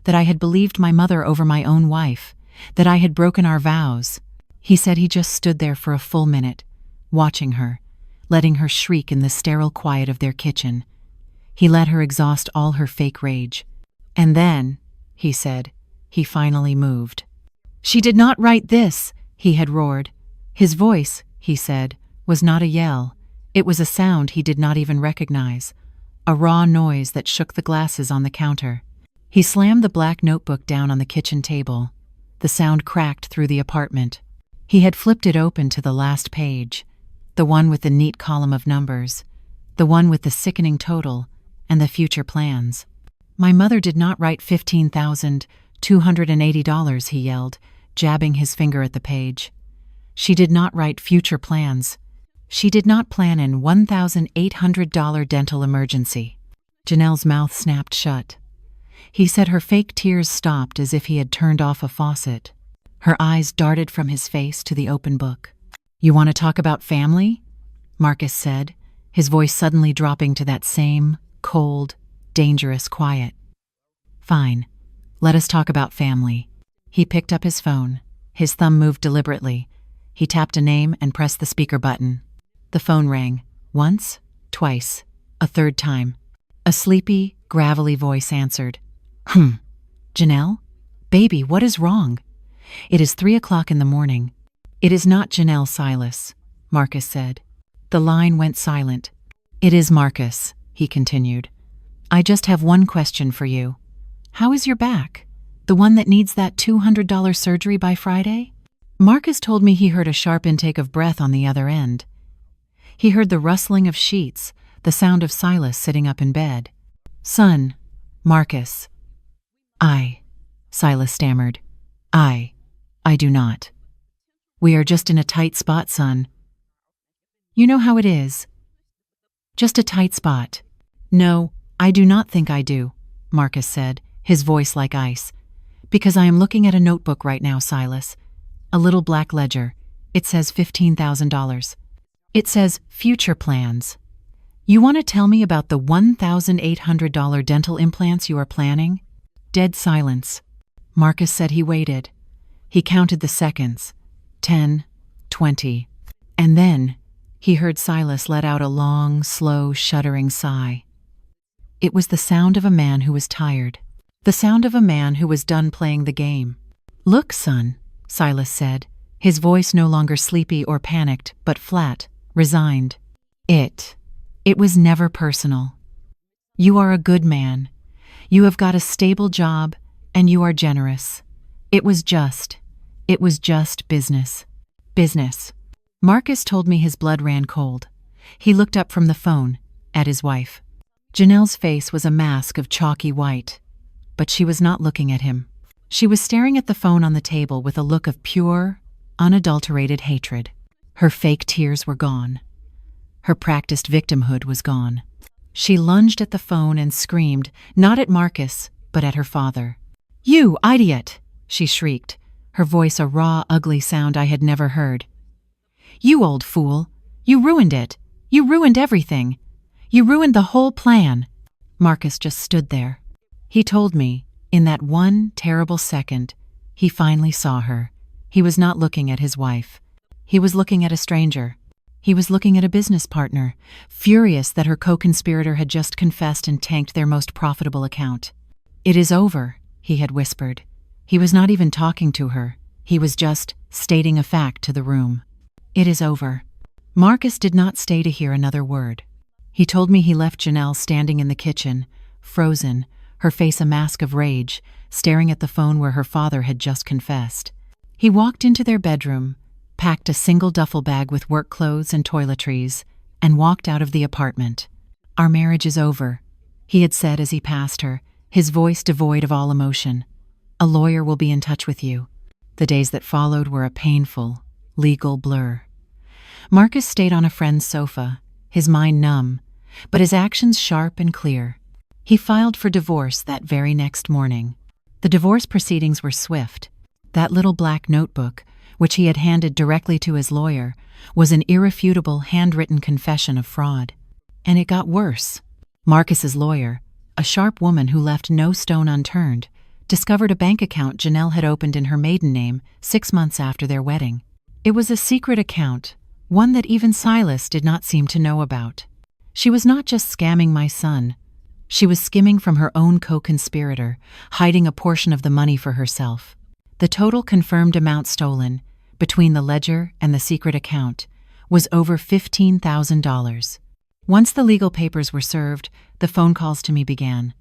that I had believed my mother over my own wife, that I had broken our vows. He said. He just stood there for a full minute, watching her, letting her shriek in the sterile quiet of their kitchen. He let her exhaust all her fake rage. And then, he said, he finally moved. She did not write this, he had roared. His voice, he said, was not a yell. It was a sound he did not even recognize, a raw noise that shook the glasses on the counter. He slammed the black notebook down on the kitchen table. The sound cracked through the apartment. He had flipped it open to the last page, the one with the neat column of numbers, the one with the sickening total and the future plans. My mother did not write $15,280, he yelled, jabbing his finger at the page. She did not write future plans. She did not plan an $1,800 dental emergency. Janelle's mouth snapped shut. He said. Her fake tears stopped as if he had turned off a faucet. Her eyes darted from his face to the open book. You want to talk about family? Marcus said, his voice suddenly dropping to that same, cold, dangerous quiet. Fine. Let us talk about family. He picked up his phone. His thumb moved deliberately. He tapped a name and pressed the speaker button. The phone rang. Once, twice, a third time. A sleepy, gravelly voice answered. Janelle? Baby, what is wrong? It is 3 o'clock in the morning. It is not Janelle Silas, Marcus said. The line went silent. It is Marcus, he continued. I just have one question for you. How is your back? The one that needs that $200 surgery by Friday? Marcus told me he heard a sharp intake of breath on the other end. He heard the rustling of sheets, the sound of Silas sitting up in bed. Son, Marcus. Silas stammered. I do not. We are just in a tight spot, son. You know how it is. Just a tight spot. No, I do not think I do, Marcus said, his voice like ice. Because I am looking at a notebook right now, Silas. A little black ledger. It says $15,000. It says future plans. You want to tell me about the $1,800 dental implants you are planning? Dead silence. Marcus said he waited. He counted the seconds. 10, 20. And then he heard Silas let out a long, slow, shuddering sigh. It was the sound of a man who was tired. The sound of a man who was done playing the game. Look, son, Silas said, his voice no longer sleepy or panicked, but flat, resigned. It was never personal. You are a good man. You have got a stable job, and you are generous. It was just business. Business. Marcus told me his blood ran cold. He looked up from the phone, at his wife. Janelle's face was a mask of chalky white, but she was not looking at him. She was staring at the phone on the table with a look of pure, unadulterated hatred. Her fake tears were gone. Her practiced victimhood was gone. She lunged at the phone and screamed, not at Marcus, but at her father. "You idiot!" she shrieked, her voice a raw, ugly sound I had never heard. "You old fool! You ruined it! You ruined everything! You ruined the whole plan!" Marcus just stood there. He told me, in that one terrible second, he finally saw her. He was not looking at his wife. He was looking at a stranger. He was looking at a business partner, furious that her co-conspirator had just confessed and tanked their most profitable account. "It is over," he had whispered. He was not even talking to her. He was just stating a fact to the room. "It is over." Marcus did not stay to hear another word. He told me he left Janelle standing in the kitchen, frozen, her face a mask of rage, staring at the phone where her father had just confessed. He walked into their bedroom, packed a single duffel bag with work clothes and toiletries, and walked out of the apartment. "Our marriage is over," he had said as he passed her, his voice devoid of all emotion. "A lawyer will be in touch with you." The days that followed were a painful, legal blur. Marcus stayed on a friend's sofa, his mind numb, but his actions sharp and clear. He filed for divorce that very next morning. The divorce proceedings were swift. That little black notebook, which he had handed directly to his lawyer, was an irrefutable handwritten confession of fraud. And it got worse. Marcus's lawyer, a sharp woman who left no stone unturned, discovered a bank account Janelle had opened in her maiden name 6 months after their wedding. It was a secret account, one that even Silas did not seem to know about. She was not just scamming my son. She was skimming from her own co-conspirator, hiding a portion of the money for herself. The total confirmed amount stolen, between the ledger and the secret account, was over $15,000. Once the legal papers were served, the phone calls to me began.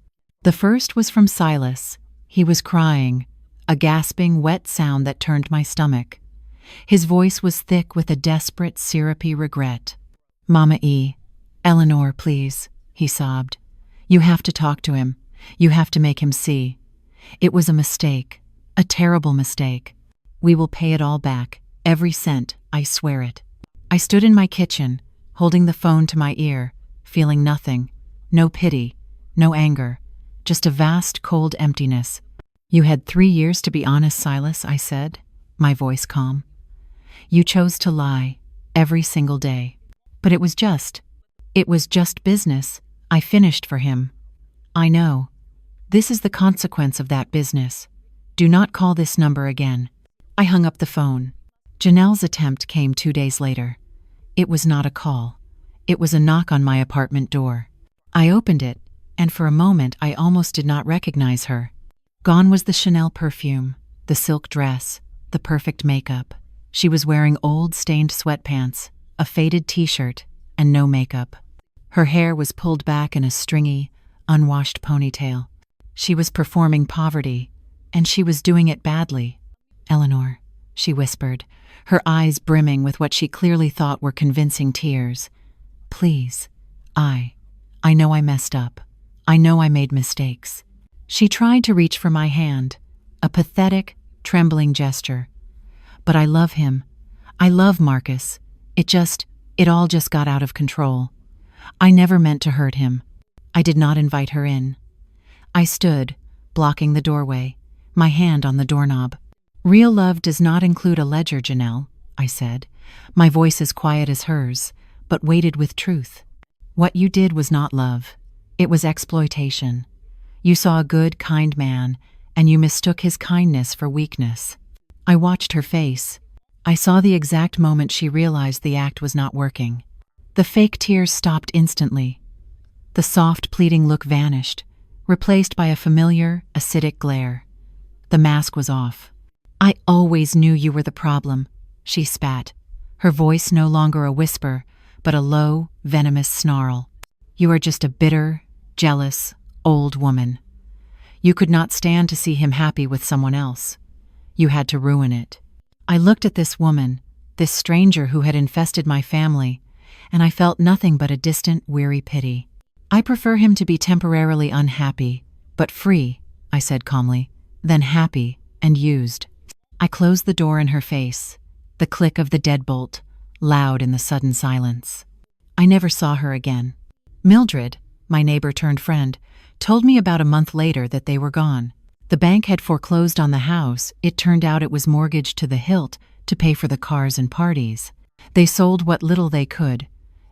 The first was from Silas. He was crying, a gasping, wet sound that turned my stomach. His voice was thick with a desperate, syrupy regret. "Mama E. Eleanor, please," he sobbed. "You have to talk to him. You have to make him see. It was a mistake, a terrible mistake. We will pay it all back, every cent, I swear it." I stood in my kitchen, holding the phone to my ear, feeling nothing, no pity, no anger, just a vast, cold emptiness. "You had 3 years to be honest, Silas," I said, my voice calm. "You chose to lie, every single day. But it was just business. I finished for him. I know. This is the consequence of that business. Do not call this number again." I hung up the phone. Janelle's attempt came 2 days later. It was not a call. It was a knock on my apartment door. I opened it, and for a moment I almost did not recognize her. Gone was the Chanel perfume, the silk dress, the perfect makeup. She was wearing old, stained sweatpants, a faded t-shirt, and no makeup. Her hair was pulled back in a stringy, unwashed ponytail. She was performing poverty, and she was doing it badly. "Eleanor," she whispered, her eyes brimming with what she clearly thought were convincing tears. "Please, I know I messed up. I know I made mistakes." She tried to reach for my hand, a pathetic, trembling gesture. "But I love him. I love Marcus. It just It all just got out of control. I never meant to hurt him. I did not invite her in. I stood, blocking the doorway, my hand on the doorknob. Real love does not include a ledger, Janelle, I said, my voice as quiet as hers, but weighted with truth. What you did was not love. It was exploitation. You saw a good, kind man, and you mistook his kindness for weakness. I watched her face. I saw the exact moment she realized the act was not working. The fake tears stopped instantly. The soft, pleading look vanished, replaced by a familiar, acidic glare. The mask was off. I always knew you were the problem, she spat, her voice no longer a whisper, but a low, venomous snarl. You are just a bitter, jealous, old woman. You could not stand to see him happy with someone else. You had to ruin it. I looked at this woman, this stranger who had infested my family, and I felt nothing but a distant, weary pity. I prefer him to be temporarily unhappy, but free, I said calmly, than happy and used. I closed the door in her face, the click of the deadbolt, loud in the sudden silence. I never saw her again. Mildred, my neighbor-turned-friend, told me about a month later that they were gone. The bank had foreclosed on the house. It turned out it was mortgaged to the hilt to pay for the cars and parties. They sold what little they could,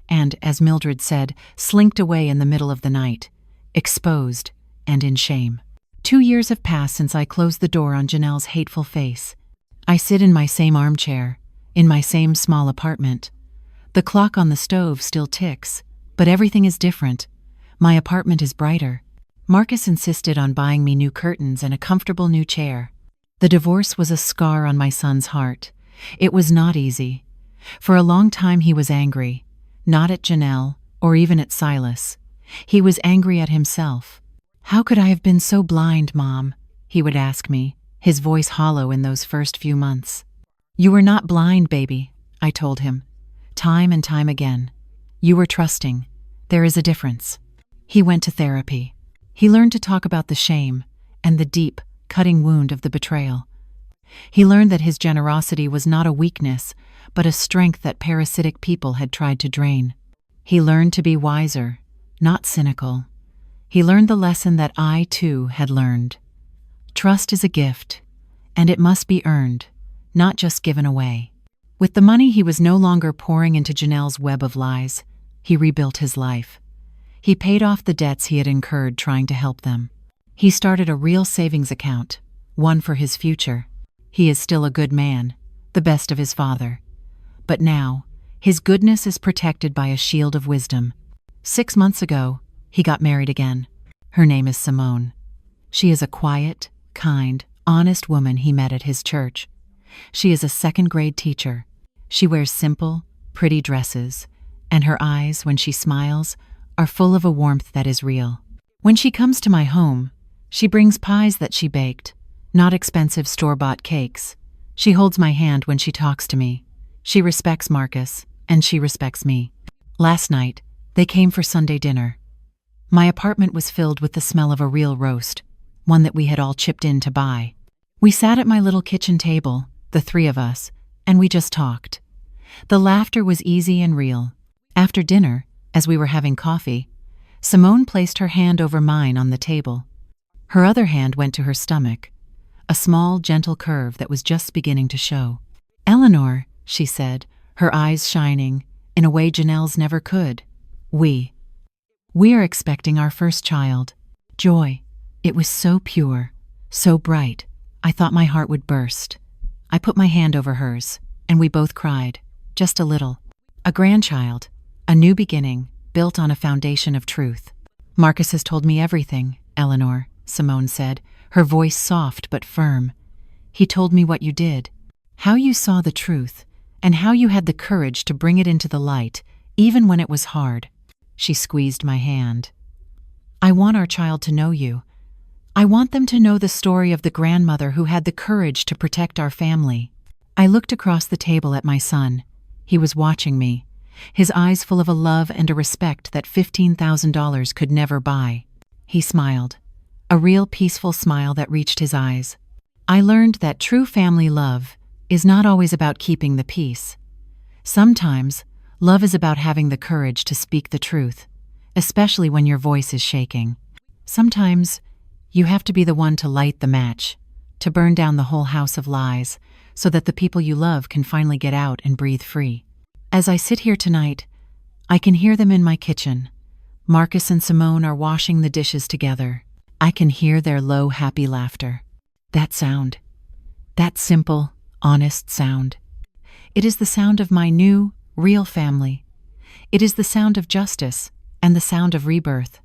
and, as Mildred said, slinked away in the middle of the night, exposed and in shame. 2 years have passed since I closed the door on Janelle's hateful face. I sit in my same armchair, in my same small apartment. The clock on the stove still ticks, but everything is different. My apartment is brighter. Marcus insisted on buying me new curtains and a comfortable new chair. The divorce was a scar on my son's heart. It was not easy. For a long time he was angry, not at Janelle or even at Silas. He was angry at himself. How could I have been so blind, Mom? He would ask me, his voice hollow in those first few months. You were not blind, baby, I told him, time and time again. You were trusting. There is a difference. He went to therapy. He learned to talk about the shame and the deep, cutting wound of the betrayal. He learned that his generosity was not a weakness, but a strength that parasitic people had tried to drain. He learned to be wiser, not cynical. He learned the lesson that I, too, had learned. Trust is a gift, and it must be earned, not just given away. With the money he was no longer pouring into Janelle's web of lies, he rebuilt his life. He paid off the debts he had incurred trying to help them. He started a real savings account, one for his future. He is still a good man, the best of his father. But now, his goodness is protected by a shield of wisdom. 6 months ago, he got married again. Her name is Simone. She is a quiet, kind, honest woman he met at his church. She is a second-grade teacher. She wears simple, pretty dresses, and her eyes, when she smiles, are full of a warmth that is real. When she comes to my home, she brings pies that she baked, not expensive store-bought cakes. She holds my hand when she talks to me. She respects Marcus, and she respects me. Last night, they came for Sunday dinner. My apartment was filled with the smell of a real roast, one that we had all chipped in to buy. We sat at my little kitchen table, the 3 of us, and we just talked. The laughter was easy and real. After dinner, as we were having coffee, Simone placed her hand over mine on the table. Her other hand went to her stomach, a small, gentle curve that was just beginning to show. Eleanor, she said, her eyes shining, in a way Janelle's never could. We are expecting our first child. Joy. It was so pure, so bright, I thought my heart would burst. I put my hand over hers, and we both cried, just a little. A grandchild, a new beginning, built on a foundation of truth. Marcus has told me everything, Eleanor, Simone said, her voice soft but firm. He told me what you did, how you saw the truth, and how you had the courage to bring it into the light, even when it was hard. She squeezed my hand. I want our child to know you. I want them to know the story of the grandmother who had the courage to protect our family. I looked across the table at my son. He was watching me, his eyes full of a love and a respect that $15,000 could never buy. He smiled, a real peaceful smile that reached his eyes. I learned that true family love is not always about keeping the peace. Sometimes, Love is about having the courage to speak the truth, especially when your voice is shaking. Sometimes, you have to be the one to light the match, to burn down the whole house of lies, so that the people you love can finally get out and breathe free. As I sit here tonight, I can hear them in my kitchen. Marcus and Simone are washing the dishes together. I can hear their low, happy laughter. That sound. That simple, honest sound. It is the sound of my new, real family. It is the sound of justice and the sound of rebirth.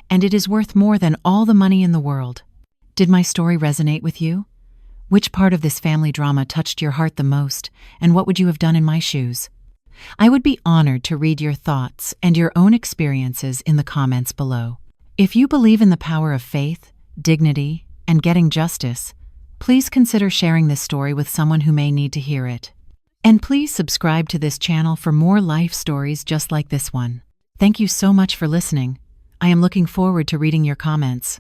And it is worth more than all the money in the world. Did my story resonate with you? Which part of this family drama touched your heart the most, and what would you have done in my shoes? I would be honored to read your thoughts and your own experiences in the comments below. If you believe in the power of faith, dignity, and getting justice, please consider sharing this story with someone who may need to hear it. And please subscribe to this channel for more life stories just like this one. Thank you so much for listening. I am looking forward to reading your comments.